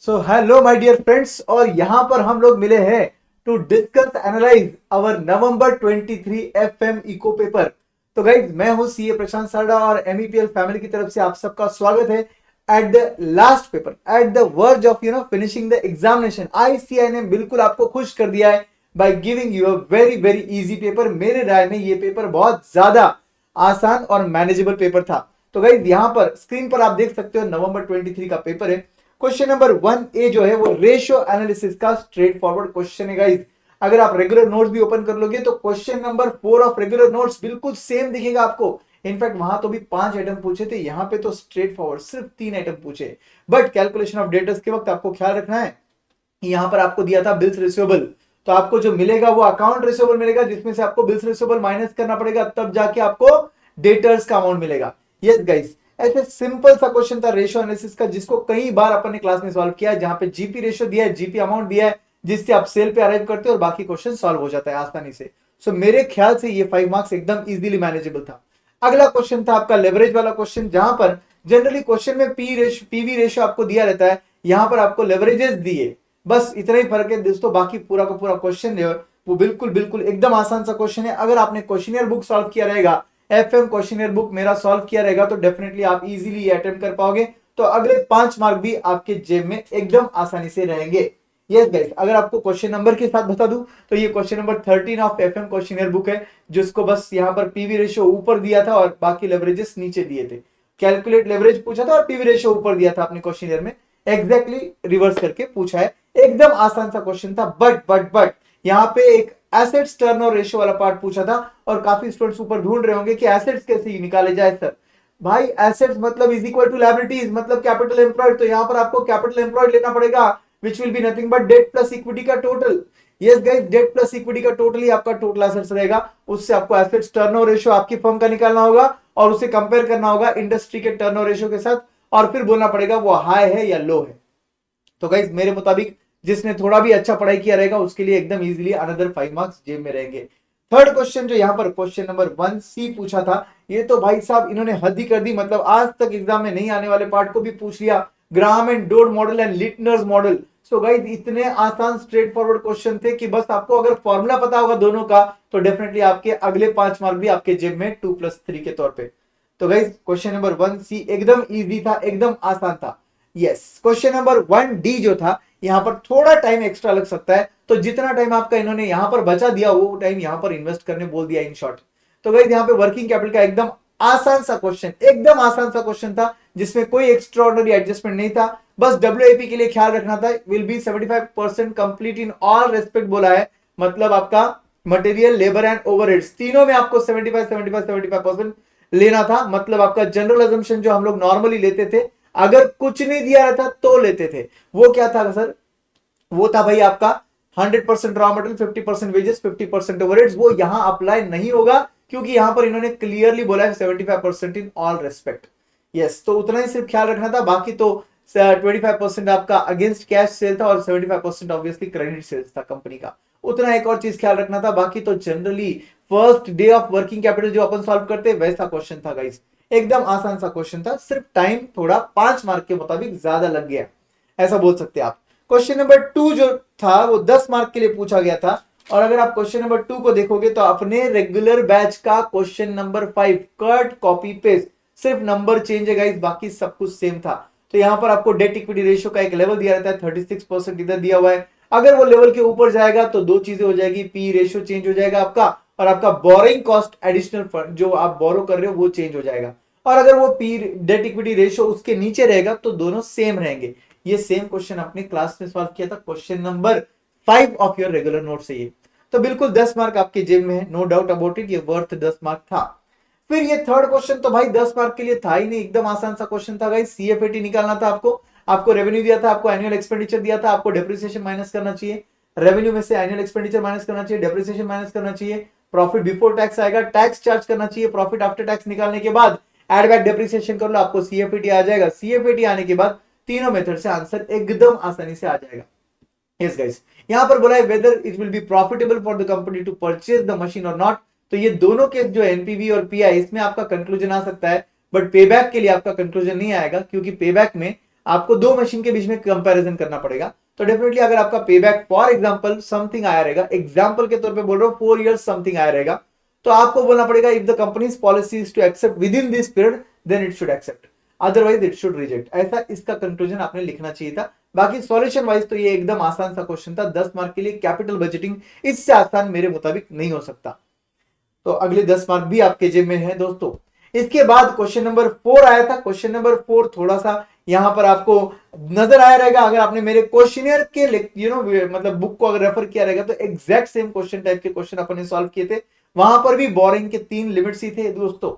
So hello my dear friends, और यहाँ पर हम लोग मिले हैं to discuss analyse our November 23 FM eco paper. तो गाइज, मैं हूँ सीए प्रशांत सारडा और एमईपीएल फैमिली की तरफ से आप सबका स्वागत है at the last paper, at the verge of finishing the examination. ICI ने बिल्कुल आपको खुश कर दिया है by giving you a very very easy paper. मेरे राय में ये पेपर बहुत ज्यादा आसान और मैनेजेबल पेपर था। तो गाइज, यहाँ पर स्क्रीन पर आप देख सकते हो नवंबर 23 का पेपर है। क्वेश्चन नंबर 1A जो है वो रेशियो एनालिसिस का स्ट्रेट फॉरवर्ड क्वेश्चन है गाइस। अगर आप रेगुलर नोट्स भी ओपन कर लोगे तो question number 4 of regular notes बिल्कुल सेम दिखेगा आपको। इनफैक्ट वहां तो भी 5 आइटम पूछे थे, यहाँ पे तो स्ट्रेट फॉरवर्ड सिर्फ 3 आइटम पूछे। बट कैलकुलेशन ऑफ डेटर्स के वक्त आपको ख्याल रखना है, यहाँ पर आपको दिया था बिल्स रिसीवेबल, तो आपको जो मिलेगा वो अकाउंट रिसीवेबल मिलेगा, जिसमें से आपको बिल्स रिसीवेबल माइनस करना पड़ेगा, तब जाके आपको डेटर्स का अमाउंट मिलेगा। यस गाइस, ऐसे सिंपल सा क्वेश्चन था रेशियो एनालिसिस का, जिसको कई बार अपन ने क्लास में सॉल्व किया है, जहां पे जीपी रेशियो दिया है, जीपी अमाउंट दिया है, जिससे आप सेल पे अराइव करते हो और बाकी क्वेश्चन सॉल्व हो जाता है आसानी से। सो मेरे ख्याल से ये 5 मार्क्स एकदम इजीली मैनेजेबल था। अगला क्वेश्चन था आपका लेवरेज वाला क्वेश्चन, जहां पर जनरली क्वेश्चन में पीवी रेशियो आपको दिया रहता है, यहां पर आपको लेवरेजेस दिए। बस इतना ही फर्क है दोस्तों, बाकी पूरा का पूरा क्वेश्चन जो है वो बिल्कुल बिल्कुल एकदम आसान सा क्वेश्चन है। अगर आपने क्वेश्चनियर बुक सॉल्व किया रहेगा, एफएम क्वेश्चनियर बुक मेरा सॉल्व किया रहेगा, तो डेफिनेटली आप इजीली ये अटेम्प्ट कर पाओगे। तो अगले 5 मार्क भी आपके जेब में एकदम आसानी से रहेंगे। यस गाइस, अगर आपको क्वेश्चन नंबर के साथ बता दूं तो ये question number 13 of FM questionnaire book है, जिसको बस यहाँ पर पीवी रेशियो ऊपर दिया था और बाकी लेवरेजेस नीचे दिए थे। कैलकुलेट लेवरेज पूछा था और पीवी रेशियो ऊपर दिया था अपने क्वेश्चनियर में, एग्जैक्टली रिवर्स करके पूछा है। एकदम आसान सा क्वेश्चन था। बट यहाँ पे एक एसेट्स टर्नओवर रेशियो वाला पार्ट पूछा था, और काफी स्टूडेंट्स ऊपर ढूंढ रहे होंगे कि एसेट्स कैसे निकाले जाए सर। भाई, एसेट्स मतलब इज इक्वल टू लायबिलिटीज, मतलब कैपिटल एम्प्लॉयड। तो यहाँ पर आपको कैपिटल एम्प्लॉयड लेना पड़ेगा, which will be nothing but debt plus equity का total. Yes guys, debt plus equity का टोटल ही आपका टोटल एसेट्स रहेगा। उससे आपको एसेट्स टर्नओवर रेशियो आपकी फर्म का निकालना होगा और उसे कंपेयर करना होगा इंडस्ट्री के टर्नओवर रेशियो के साथ, और फिर बोलना पड़ेगा वो हाई है या लो है। तो गाइस, मेरे मुताबिक जिसने थोड़ा भी अच्छा पढ़ाई किया रहेगा उसके लिए एकदम इजीली अनदर 5 मार्क्स जेब में रहेंगे। थर्ड क्वेश्चन जो यहाँ पर क्वेश्चन नंबर 1C पूछा था, ये तो भाई साहब इन्होंने हद ही कर दी। मतलब आज तक एग्जाम में नहीं आने वाले पार्ट को भी पूछ लिया, Graham and Dodd model and Lintner's model. So guys, इतने आसान स्ट्रेट फॉरवर्ड क्वेश्चन थे कि बस आपको अगर फॉर्मूला पता होगा दोनों का, तो डेफिनेटली आपके अगले 5 मार्क भी आपके जेब में 2+3 के तौर पर। तो गाइस, क्वेश्चन नंबर 1C एकदम इजी था, एकदम आसान था। यस, क्वेश्चन नंबर 1D जो था, यहां पर थोड़ा टाइम एक्स्ट्रा लग सकता है, तो जितना टाइम आपका इन्होंने यहां पर बचा दिया वो टाइम यहां पर इन्वेस्ट करने बोल दिया इन शॉर्ट। तो गाइस, यहां पे वर्किंग कैपिटल का एकदम आसान सा क्वेश्चन, एकदम आसान सा क्वेश्चन था, जिसमें कोई एक्स्ट्राऑर्डिनरी एडजस्टमेंट नहीं था। बस डब्ल्यूएपी के लिए ख्याल रखना था, will be 75% complete in all respect बोला है, मतलब आपका मटेरियल, लेबर एंड ओवरहेड्स तीनों में आपको 75% लेना था। मतलब आपका जनरल अजम्पशन जो हम लोग नॉर्मली लेते थे, अगर कुछ नहीं दिया रहता तो लेते थे, वो क्या था सर? वो था भाई आपका 100% रॉ मटेरियल, 50% वेजेस, 50% ओवरहेड्स। वो यहां अप्लाई नहीं होगा, क्योंकि यहां पर इन्होंने क्लियरली बोला है 75% इन ऑल रेस्पेक्ट। यस, तो उतना ही सिर्फ ख्याल रखना था, बाकी तो 25% आपका अगेंस्ट कैश सेल था और 75% ऑब्वियसली क्रेडिट सेल्स था कंपनी का। उतना एक और चीज ख्याल रखना था, बाकी तो generally first day of working capital जो अपन सॉल्व करते वैसा क्वेश्चन था गाइस। एकदम आसान सा क्वेश्चन था, सिर्फ टाइम थोड़ा 5 मार्क के मुताबिक ज्यादा लग गया, ऐसा बोल सकते हैं आप। क्वेश्चन नंबर 2 जो था वो 10 मार्क के लिए पूछा गया था, और अगर आप क्वेश्चन नंबर 2 को देखोगे तो अपने रेगुलर बैच का question number 5 cut copy paste, सिर्फ नंबर चेंज है गाइस, बाकी सब कुछ सेम था। तो यहां पर आपको डेट इक्विटी रेशियो का एक लेवल दिया रहता है, 36% इधर दिया हुआ है। अगर वो लेवल के ऊपर जाएगा तो दो चीजें हो जाएगी, पी रेशियो चेंज हो जाएगा आपका, और आपका बोरिंग कॉस्ट एडिशनल फंड जो आप बोरो कर रहे हो वो चेंज हो जाएगा। और अगर वो पी डेट इक्विटी रेशियो उसके नीचे रहेगा तो दोनों सेम रहेंगे। ये सेम क्वेश्चन अपने क्लास में सॉल्व किया था, question number 5 of your regular note से ये। तो बिल्कुल 10 मार्क आपके जेब में है, नो डाउट अबाउट इट, ये वर्थ 10 मार्क था। फिर ये थर्ड क्वेश्चन तो भाई 10 मार्क के लिए था ही नहीं, एकदम आसान सा क्वेश्चन था भाई। सीएफएटी निकालना था आपको, आपको रेवेन्यू दिया था, आपको एनुअल एक्सपेंडिचर दिया था, आपको डेप्रिसिएशन माइनस करना चाहिए, रेवेन्यू में से एनुअल एक्सपेंडिचर माइनस करना चाहिए, डेप्रिसिएशन माइनस करना चाहिए, प्रॉफिट बिफोर टैक्स आएगा, टैक्स चार्ज करना चाहिए, प्रॉफिट आफ्टर टैक्स निकालने के बाद एड बैक डेप्रिसिएशन कर लो, आपको सीएफएटी आ जाएगा। सीएफएटी आने के बाद तीनों मेथड से आंसर एकदम आसानी से आ जाएगा। यस गाइस, यहां पर बोला है whether it will be profitable for the company to purchase the machine और नॉट। तो ये दोनों केस जो एनपीवी और पीआई, इसमें आपका कंक्लूजन आ सकता है, बट पेबैक के लिए आपका कंक्लूजन नहीं आएगा, क्योंकि पेबैक में आपको दो मशीन के बीच में कंपैरिजन करना पड़ेगा। तो डेफिनेटली अगर आपका पे बैक फॉर एग्जाम्पल समथिंग आया रहेगा, एग्जाम्पल के तौर पे बोल रहा हूं 4 years समथिंग आया रहेगा, तो आपको बोलना पड़ेगा if the company's policy is to accept within this period then it should accept, otherwise it should reject. ऐसा इसका कंक्लूजन आपने लिखना चाहिए था। बाकी सॉल्यूशन वाइज तो ये एकदम आसान सा क्वेश्चन था, 10 मार्क के लिए। कैपिटल बजटिंग इससे आसान मेरे मुताबिक नहीं हो सकता। तो अगले 10 मार्क भी आपके जेब में है दोस्तों। इसके बाद क्वेश्चन नंबर 4 आया था। क्वेश्चन नंबर 4 थोड़ा सा यहां पर आपको नजर आया रहेगा, अगर आपने मेरे क्वेश्चनियर के मतलब बुक को अगर रेफर किया रहेगा तो एग्जैक्ट सेम क्वेश्चन टाइप के क्वेश्चन अपने सॉल्व किए थे। वहां पर भी बोरिंग के 3 लिमिट्स ही थे दोस्तों।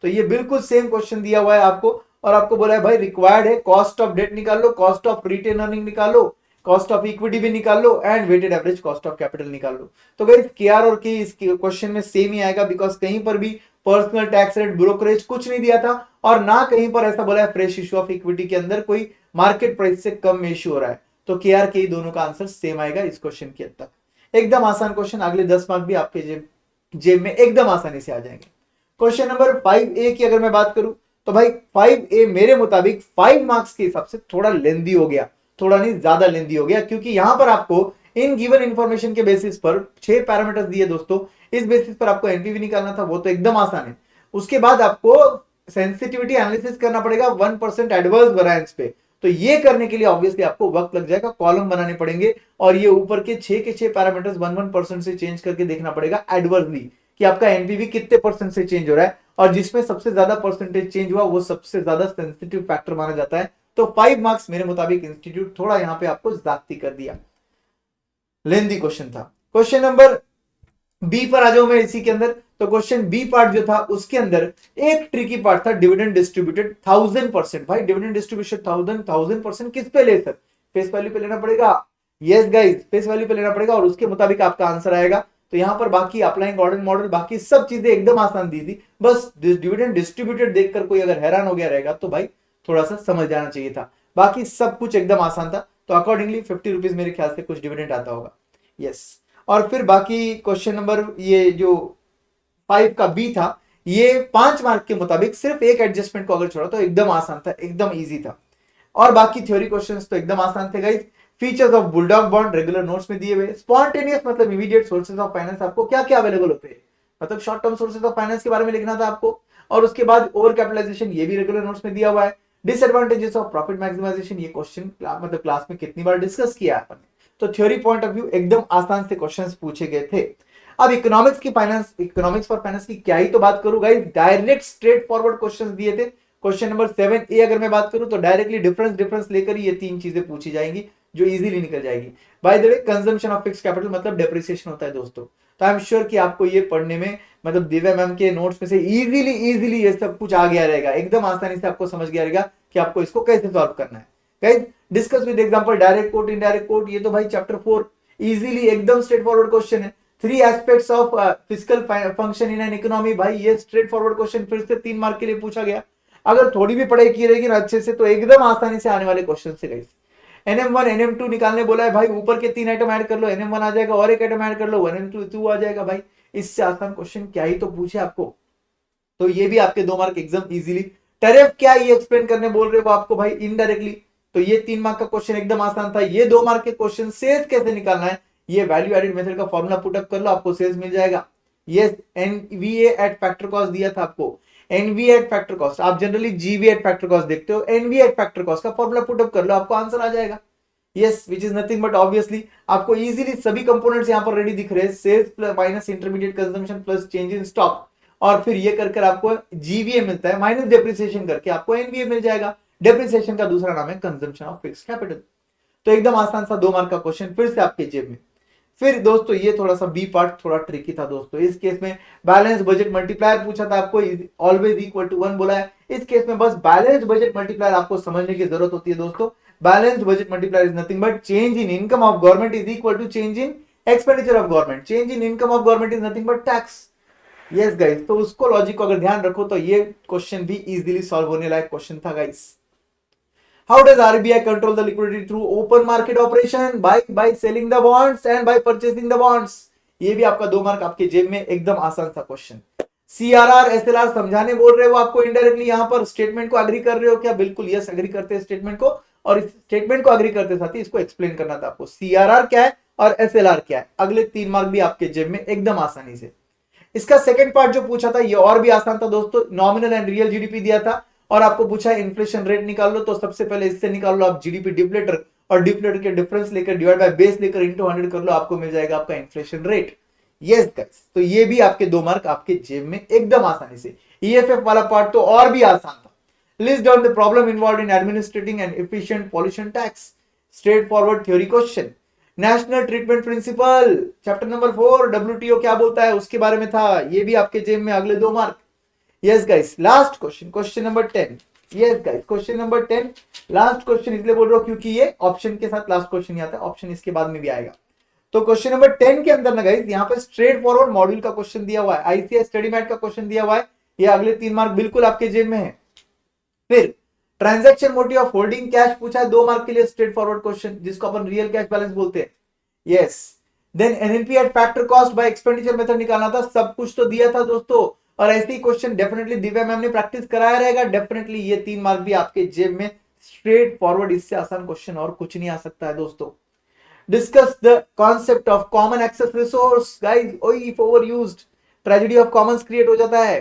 तो ये बिल्कुल सेम क्वेश्चन दिया हुआ है आपको, और आपको बोला है भाई रिक्वायर्ड है कॉस्ट ऑफ डेट निकाल लो, कॉस्ट ऑफ रिटेन अर्निंग निकाल लो, कॉस्ट ऑफ इक्विटी भी निकाल लो, and weighted average cost of capital निकाल लो। तो गाइस केआर और के इस क्वेश्चन में सेम ही आएगा, बिकॉज कहीं पर भी पर्सनल टैक्स रेट ब्रोकरेज कुछ नहीं दिया था, और ना कहीं पर ऐसा बोला है फ्रेश इश्यू ऑफ इक्विटी के अंदर कोई मार्केट प्राइस से कम में इश्यू हो रहा है। तो केआर के दोनों का आंसर सेम आएगा इस क्वेश्चन के अंदर। एकदम आसान क्वेश्चन, अगले 10 मार्क भी आपके जेब में एकदम आसानी से आ जाएंगे। क्वेश्चन नंबर 5A की अगर मैं बात करूं तो भाई 5A मेरे मुताबिक 5 मार्क्स के हिसाब से थोड़ा लेंदी हो गया, थोड़ा नहीं ज्यादा लेंदी हो गया, क्योंकि यहां पर आपको इन गिवन इंफॉर्मेशन के बेसिस पर 6 पैरामीटर्स दिए दोस्तों। इस बेसिस पर आपको एनपीवी निकालना था, वो तो एकदम आसान है। उसके बाद आपको सेंसिटिविटी एनालिसिस करना पड़ेगा 1% एडवर्स वेरिएंस पे। तो ये करने के लिए ऑब्वियसली आपको वक्त लग जाएगा, कॉलम बनाने पड़ेंगे, और ये ऊपर के 6 पैरामीटर्स 1% से चेंज करके देखना पड़ेगा एडवर्सली कि आपका एनपीवी कितने परसेंट से चेंज हो रहा है, और जिसमें सबसे ज्यादा परसेंटेज चेंज हुआ वो सबसे ज्यादा सेंसिटिव फैक्टर माना जाता है। तो 5 मार्क्स मेरे मुताबिक इंस्टीट्यूट थोड़ा यहां पे आपको ज्यादती कर दिया, लेंदी क्वेश्चन था। क्वेश्चन नंबर बी पर आ जाऊं मैं इसी के अंदर। तो क्वेश्चन बी पार्ट जो था उसके अंदर एक ट्रिकी पार्ट था, डिविडेंड डिस्ट्रीब्यूटेड 1000%। भाई डिविडेंड डिस्ट्रीब्यूशन 1000% किस पे ले सर? फेस वैल्यू पे लेना पड़ेगा। यस गाइस, फेस वैल्यू पे लेना पड़ेगा, और उसके मुताबिक आपका आंसर आएगा। तो यहां पर बाकी अप्लाइंग गॉर्डन मॉडल बाकी सब चीजें एकदम आसान दी थी, बस डिविडेंड डिस्ट्रीब्यूटेड देखकर कोई अगर हैरान हो गया रहेगा तो भाई थोड़ा सा समझ जाना चाहिए था। बाकी सब कुछ एकदम आसान था। तो अकॉर्डिंगली 50 रुपीज मेरे ख्याल से कुछ डिविडेंड आता होगा। यस, और फिर बाकी क्वेश्चन नंबर ये जो 5 का बी था, ये 5 मार्क के मुताबिक सिर्फ एक एडजस्टमेंट को अगर छोड़ा तो एकदम आसान था, एकदम इजी था। और बाकी थ्योरी क्वेश्चंस तो एकदम आसान थे guys. Features of bulldog bond regular notes में दिए हुए। स्पॉन्टेनियस मतलब इमीडिएट सोर्सेज ऑफ फाइनेंस आपको क्या क्या अवेलेबल होते हैं, मतलब short term sources of finance के बारे में लिखना था आपको। और उसके बाद ओवर कैपिटलाइजेशन, ये भी रेगुलर नोट्स में दिया हुआ है। डिसएडवांटेजेस ऑफ प्रॉफिट मैक्सिमाइजेशन, ये क्वेश्चन मतलब क्लास में कितनी बार डिस्कस किया है। तो थ्योरी पॉइंट ऑफ व्यू एकदम आसान से क्वेश्चंस पूछे गए थे। अब इकोनॉमिक्स की फाइनेंस, इकोनॉमिक्स फॉर फाइनेंस की क्या ही तो बात करूं guys, direct straight forward questions दिए थे। क्वेश्चन नंबर 7A अगर मैं बात करूं तो डायरेक्टली डिफरेंस लेकर ही ये 3 चीजें पूछी जाएंगी जो इजीली निकल जाएगी। By the way consumption of fixed capital मतलब डेप्रिसिएशन होता है दोस्तों। तो आई एम श्योर कि आपको ये पढ़ने में मतलब दिव्या मैम के नोट्स में से इजीली ये सब कुछ आ गया रहेगा, एकदम आसानी से आपको समझ गया रहेगा कि आपको इसको कैसे सॉल्व करना है। Guys discuss with example direct quote indirect coat, ये तो भाई चैप्टर 4 इजीली एकदम स्ट्रेट फॉरवर्ड क्वेश्चन है। 3 aspects of fiscal function in an economy, भाई ये स्ट्रेट फॉरवर्ड क्वेश्चन फिर से 3 मार्क के लिए पूछा गया। अगर थोड़ी भी पढ़ाई की रहेगी ना अच्छे से तो एकदम आसानी से आने वाले क्वेश्चन से गाइस। NM1 NM2 निकालने बोला है भाई, ऊपर के 3 आइटम ऐड कर लो, NM1 आ जाएगा, और एक आइटम ऐड कर लो, NM2 आ जाएगा। भाई इससे आसान क्वेश्चन क्या ही तो पूछे आपको। तो ये भी आपके 2 मार्क एकदम इजीली। टैरिफ क्या ये एक्सप्लेन करने बोल रहे हो आपको भाई इनडायरेक्टली, तो ये 3 मार्क का क्वेश्चन एकदम आसान था। ये 2 मार्क के क्वेश्चन सेल्स कैसे निकालना है, ये वैल्यू एडेड मेथड का फॉर्मूला पुटअप कर लो, आपको सेल्स मिल जाएगा। ये एनवीए एट फैक्टर कॉस्ट दिया था आपको, एनवीए एट फैक्टर कॉस्ट, आप generally GV at factor cost देखते हो, एनवीए एट फैक्टर कॉस्ट का फॉर्मूला पुटअप कर लो, आपको आंसर आ जाएगा। Yes, which is nothing but obviously आपको इजीली सभी कंपोनेंट्स यहां पर रेडी दिख रहे हैं, sales minus intermediate consumption plus change in stock, और फिर ये कर आपको जीवीए मिलता है माइनस डेप्रिसिएशन करके आपको एनवीए मिल जाएगा। डेप्रिसिएशन का दूसरा नाम है कंजम्पशन ऑफ फिक्स्ड कैपिटल। तो एकदम आसान सा 2 मार्क का क्वेश्चन फिर से आपके जेब में। फिर दोस्तों ये थोड़ा सा बी पार्ट थोड़ा ट्रिकी था दोस्तों। इस केस में बैलेंस बजट मल्टीप्लायर पूछा था आपको, ऑलवेज इक्वल टू 1 बोला है। इस केस में बस बैलेंस बजट मल्टीप्लायर आपको समझने की जरूरत होती है दोस्तों। Balance budget multiplier is nothing but change in income of government is equal to change in expenditure of government. Change in income of government is nothing but tax. Yes guys, तो उसको logic को अगर ध्यान रखो तो ये question भी easily solve होने लायक क्वेश्चन था guys. How does RBI control the liquidity through open market operation? By selling the bonds and by purchasing the bonds. ये भी आपका 2 मार्क आपके जेब में, एकदम आसान सा क्वेश्चन। CRR SLR समझाने बोल रहे हो आपको इनडायरेक्टली, यहां पर स्टेटमेंट को एग्री कर रहे हो क्या? बिल्कुल यस एग्री करते हैं स्टेटमेंट को, और इस स्टेटमेंट को अग्री करते साथ ही इसको एक्सप्लेन करना था आपको। सीआरआर क्या है और एसएलआर क्या है, अगले 3 मार्क भी आपके जेब में एकदम आसानी से। इसका सेकंड पार्ट जो पूछा था ये और भी आसान था दोस्तों, नॉमिनल एंड रियल जीडीपी दिया था और आपको पूछा इन्फ्लेशन रेट निकाल लो, तो सबसे पहले इससे निकाल लो आप जीडीपी डिफ्लेटर, और डिफ्लेटर के डिफरेंस लेकर डिवाइड बाय बेस लेकर इनटू 100 कर लो, आपको मिल जाएगा आपका इन्फ्लेशन रेट। यस गाइस, तो ये भी आपके 2 मार्क आपके जेब में एकदम आसानी से। ईएफएफ वाला पार्ट तो और भी आसान था। List down the problem involved in administrating and efficient pollution tax, straightforward theory question. National treatment principle chapter number 4 WTO क्या बोलता है उसके बारे में था, ये भी आपके जेब में अगले 2 mark. Yes guys, last question, question number 10। Yes guys, question number 10 last question इसलिए बोल रहा हूं क्योंकि ये ऑप्शन के साथ लास्ट क्वेश्चन आता है, ऑप्शन इसके बाद में भी आएगा। तो क्वेश्चन नंबर 10 के अंदर ना गाइस यहाँ पे स्ट्रेट फॉरवर्ड मॉड्यूल का क्वेश्चन दिया हुआ है, आईसीएस स्टडी मैट का क्वेश्चन दिया हुआ है, ये अगले 3 मार्क बिल्कुल आपके जेब में है। फिर transaction motive of holding cash पूछा है 2 मार्क के लिए, स्ट्रेट फॉरवर्ड क्वेश्चन जिसको अपन रियल कैश बैलेंस बोलते हैं। Yes, then NNP at factor cost by expenditure method निकालना था, सब कुछ तो दिया था दोस्तों, और ऐसे ही क्वेश्चन डेफिनेटली दिव्या मैम ने प्रैक्टिस कराया रहेगा, डेफिनेटली ये 3 मार्क भी आपके जेब में स्ट्रेट फॉरवर्ड, इससे आसान क्वेश्चन और कुछ नहीं आ सकता है दोस्तों। Discuss the concept of common access resource guys, if overused tragedy of commons create हो जाता है।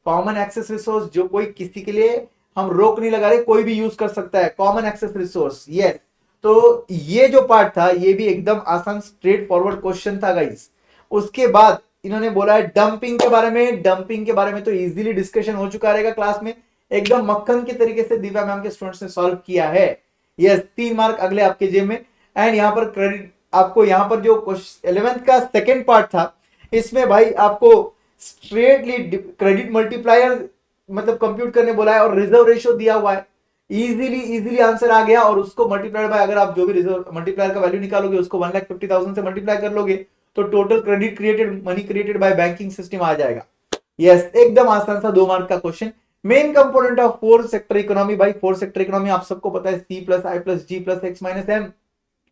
कॉमन एक्सेस रिसोर्स जो कोई किसी के लिए हम रोक नहीं लगा रहे, कोई भी यूज कर सकता है कॉमन एक्सेस रिसोर्स। यस, तो ये जो पार्ट था ये भी एकदम आसान स्ट्रेट फॉरवर्ड क्वेश्चन था गाइस। उसके बाद इन्होंने बोला है डंपिंग के बारे में, डंपिंग के बारे में तो इजीली डिस्कशन हो चुका रहेगा क्लास में, एकदम मक्खन के तरीके से दिव्या मैम के स्टूडेंट्स ने सॉल्व किया है। यस, 3 मार्क अगले आपके जेब में। एंड यहाँ पर क्रेडिट आपको, यहाँ पर जो 11th का सेकेंड पार्ट था इसमें भाई आपको स्ट्रेटली क्रेडिट मल्टीप्लायर मतलब कंप्यूट करने बोला है और रिजर्व रेशियो दिया हुआ है, इजीली आंसर आ गया, और उसको मल्टीप्लाई बाय, अगर आप जो भी रिजर्व मल्टीप्लायर का वैल्यू निकालोगे उसको 1,50,000 से मल्टीप्लाई कर लोगे तो total credit created, money created by banking system आ जाएगा। यस, एकदम आसान सा 2 मार्क का question. Main component of 4 sector economy, भाई 4 सेक्टर इकोनॉमी आप सबको पता है, C plus I plus G plus X minus M,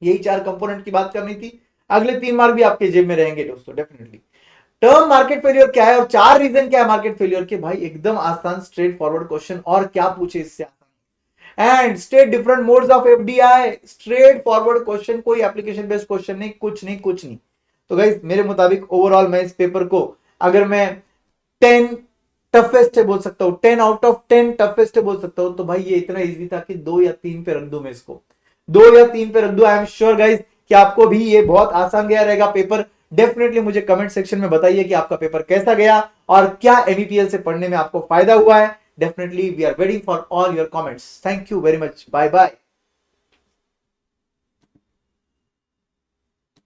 यही 4 कंपोनेंट की बात करनी थी। अगले 3 मार्क भी आपके जेब में रहेंगे दोस्तों डेफिनेटली। टर्म मार्केट फेलियर क्या है और 4 रीजन क्या है मार्केट फेलियर के, भाई एकदम आसान स्ट्रेट फॉरवर्ड क्वेश्चन, और क्या पूछे इससे आसान। And state different modes of FDI, straight forward question, कोई एप्लीकेशन बेस्ड क्वेश्चन नहीं, कुछ नहीं। तो गाइस मेरे मुताबिक ओवरऑल मैं इस पेपर को अगर मैं 10 टफेस्ट है बोल सकता हूं, 10 आउट ऑफ 10 टफेस्ट है बोल सकता हूं, तो भाई ये इतना इजी था कि 2 या 3 पे रख दूं मैं इसको, 2 या 3 पे रख दूं। आई एम श्योर गाइस कि आपको भी ये बहुत आसान गया रहेगा पेपर। डेफिनेटली मुझे कमेंट सेक्शन में बताइए कि आपका पेपर कैसा गया और क्या एमईपीएल से पढ़ने में आपको फायदा हुआ है। Definitely we are waiting for all your comments. Thank you very much, bye bye.